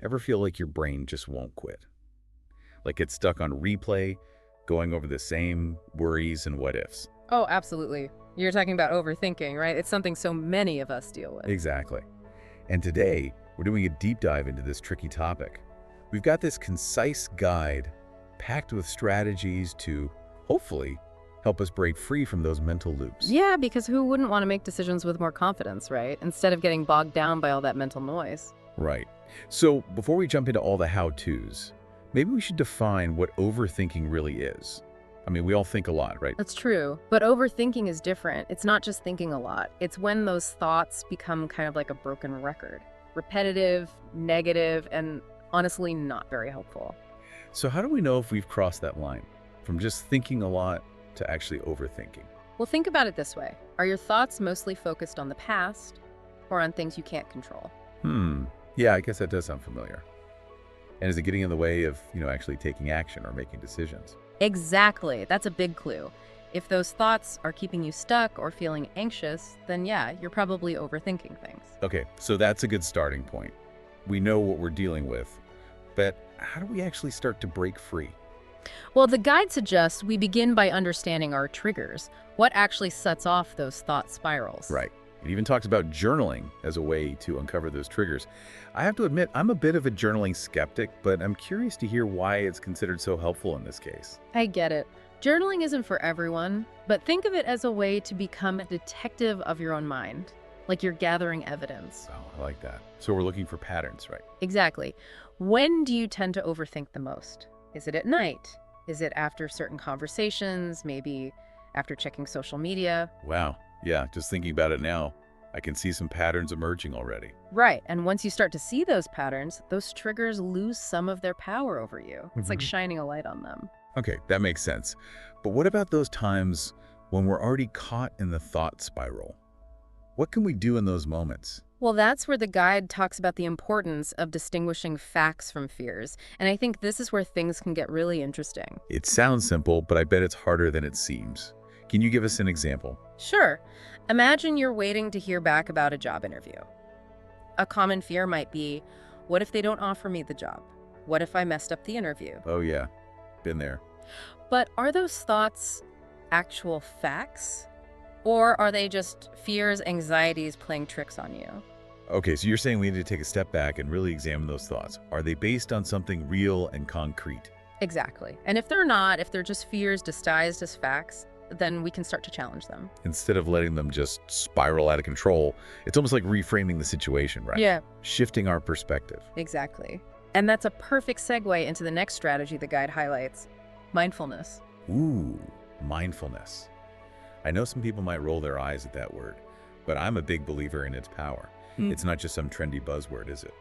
Ever feel like your brain just won't quit? Like it's stuck on replay, going over the same worries and what ifs? Oh, absolutely. You're talking about overthinking, right? It's something so many of us deal with. Exactly. And today, we're doing a deep dive into this tricky topic. We've got this concise guide packed with strategies to, hopefully, help us break free from those mental loops. Yeah, because who wouldn't want to make decisions with more confidence, right? Instead of getting bogged down by all that mental noise. Right. So, before we jump into all the how-tos, maybe we should define what overthinking really is. I mean, we all think a lot, right? That's true. But overthinking is different. It's not just thinking a lot. It's when those thoughts become kind of like a broken record. Repetitive, negative, and honestly not very helpful. So how do we know if we've crossed that line from just thinking a lot to actually overthinking? Well, think about it this way. Are your thoughts mostly focused on the past or on things you can't control? Yeah, I guess that does sound familiar. And is it getting in the way of, actually taking action or making decisions? Exactly. That's a big clue. If those thoughts are keeping you stuck or feeling anxious, then yeah, you're probably overthinking things. Okay, so that's a good starting point. We know what we're dealing with, but how do we actually start to break free? Well, the guide suggests we begin by understanding our triggers, what actually sets off those thought spirals. Right. It even talks about journaling as a way to uncover those triggers. I have to admit, I'm a bit of a journaling skeptic, but I'm curious to hear why it's considered so helpful in this case. I get it. Journaling isn't for everyone, but think of it as a way to become a detective of your own mind, like you're gathering evidence. Oh, I like that. So we're looking for patterns, right? Exactly. When do you tend to overthink the most? Is it at night? Is it after certain conversations? Maybe after checking social media? Wow. Yeah, just thinking about it now, I can see some patterns emerging already. Right. And once you start to see those patterns, those triggers lose some of their power over you. It's like shining a light on them. Okay, that makes sense. But what about those times when we're already caught in the thought spiral? What can we do in those moments? Well, that's where the guide talks about the importance of distinguishing facts from fears. And I think this is where things can get really interesting. It sounds simple, but I bet it's harder than it seems. Can you give us an example? Sure. Imagine you're waiting to hear back about a job interview. A common fear might be, what if they don't offer me the job? What if I messed up the interview? Oh yeah, been there. But are those thoughts actual facts? Or are they just fears, anxieties playing tricks on you? Okay, so you're saying we need to take a step back and really examine those thoughts. Are they based on something real and concrete? Exactly. And if they're not, if they're just fears disguised as facts, then we can start to challenge them. Instead of letting them just spiral out of control, it's almost like reframing the situation, right? Yeah, Shifting our perspective. exactly. And that's a perfect segue into the next strategy the guide highlights, mindfulness. Ooh, mindfulness. I know some people might roll their eyes at that word, but I'm a big believer in its power. It's not just some trendy buzzword, is it?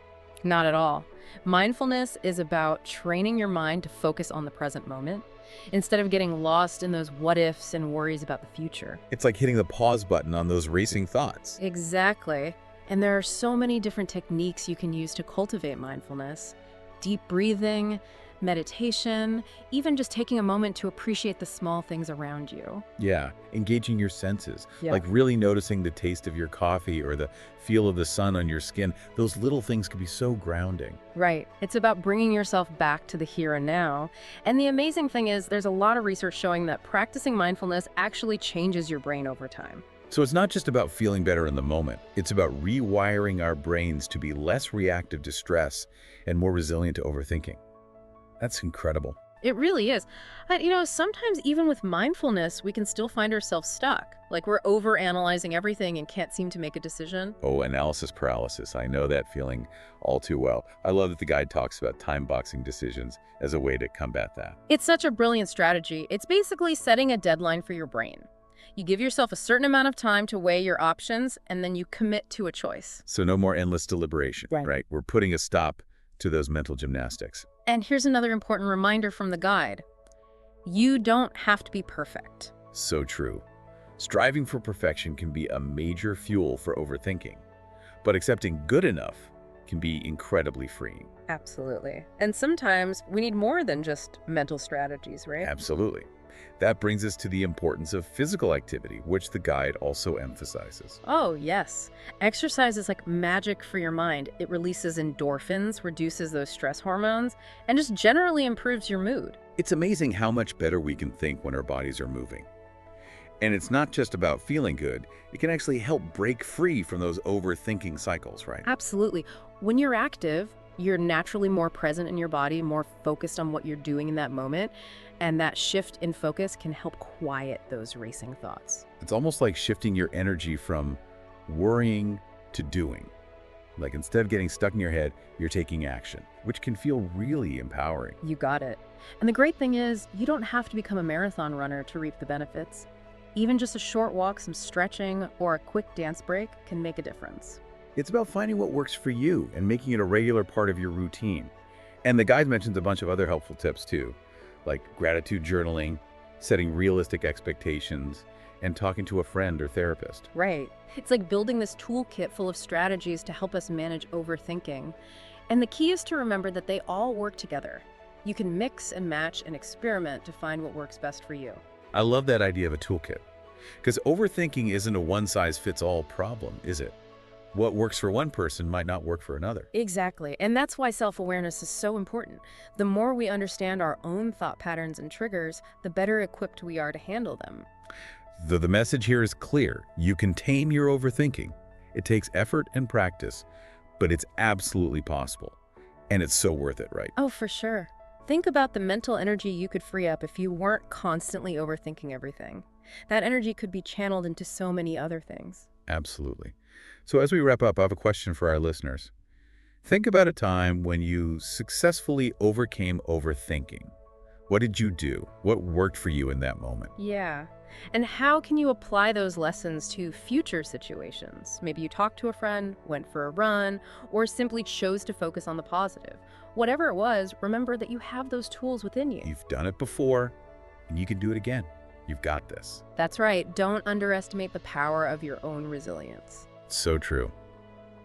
Not at all. Mindfulness is about training your mind to focus on the present moment instead of getting lost in those what ifs and worries about the future. It's like hitting the pause button on those racing thoughts. Exactly. And there are so many different techniques you can use to cultivate mindfulness. Deep breathing, meditation, even just taking a moment to appreciate the small things around you. Yeah, engaging your senses, Yeah. like really noticing the taste of your coffee or the feel of the sun on your skin. Those little things can be so grounding. Right. It's about bringing yourself back to the here and now. And the amazing thing is, there's a lot of research showing that practicing mindfulness actually changes your brain over time. So it's not just about feeling better in the moment. It's about rewiring our brains to be less reactive to stress and more resilient to overthinking. That's incredible. It really is. But, sometimes even with mindfulness, we can still find ourselves stuck. Like we're over-analyzing everything and can't seem to make a decision. Oh, analysis paralysis. I know that feeling all too well. I love that the guide talks about time boxing decisions as a way to combat that. It's such a brilliant strategy. It's basically setting a deadline for your brain. You give yourself a certain amount of time to weigh your options, and then you commit to a choice. So no more endless deliberation, Right. right? We're putting a stop to those mental gymnastics. And here's another important reminder from the guide. You don't have to be perfect. So true. Striving for perfection can be a major fuel for overthinking, but accepting good enough can be incredibly freeing. Absolutely. And sometimes we need more than just mental strategies, right? Absolutely. That brings us to the importance of physical activity, which the guide also emphasizes. Oh, yes. Exercise is like magic for your mind. It releases endorphins, reduces those stress hormones, and just generally improves your mood. It's amazing how much better we can think when our bodies are moving. And it's not just about feeling good, it can actually help break free from those overthinking cycles, right? Absolutely. When you're active, you're naturally more present in your body, more focused on what you're doing in that moment, and that shift in focus can help quiet those racing thoughts. It's almost like shifting your energy from worrying to doing. Like instead of getting stuck in your head, you're taking action, which can feel really empowering. You got it. And the great thing is, you don't have to become a marathon runner to reap the benefits. Even just a short walk, some stretching, or a quick dance break can make a difference. It's about finding what works for you and making it a regular part of your routine. And the guide mentions a bunch of other helpful tips too, like gratitude journaling, setting realistic expectations, and talking to a friend or therapist. Right. It's like building this toolkit full of strategies to help us manage overthinking. And the key is to remember that they all work together. You can mix and match and experiment to find what works best for you. I love that idea of a toolkit, because overthinking isn't a one-size-fits-all problem, is it? What works for one person might not work for another. Exactly. And that's why self-awareness is so important. The more we understand our own thought patterns and triggers, the better equipped we are to handle them. The message here is clear. You can tame your overthinking. It takes effort and practice, but it's absolutely possible. And it's so worth it, right? Oh, for sure. Think about the mental energy you could free up if you weren't constantly overthinking everything. That energy could be channeled into so many other things. Absolutely. So as we wrap up, I have a question for our listeners. Think about a time when you successfully overcame overthinking. What did you do? What worked for you in that moment? Yeah. And how can you apply those lessons to future situations? Maybe you talked to a friend, went for a run, or simply chose to focus on the positive. Whatever it was, remember that you have those tools within you. You've done it before, and you can do it again. You've got this. That's right. Don't underestimate the power of your own resilience. So true.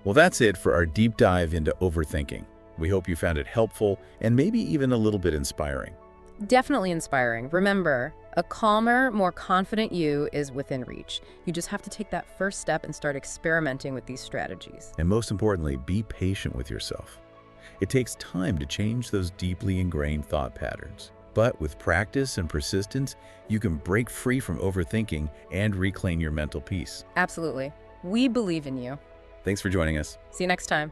Well, that's it for our deep dive into overthinking. We hope you found it helpful and maybe even a little bit inspiring. Definitely inspiring. Remember, a calmer, more confident you is within reach. You just have to take that first step and start experimenting with these strategies. And most importantly, be patient with yourself. It takes time to change those deeply ingrained thought patterns. But with practice and persistence, you can break free from overthinking and reclaim your mental peace. Absolutely. We believe in you. Thanks for joining us. See you next time.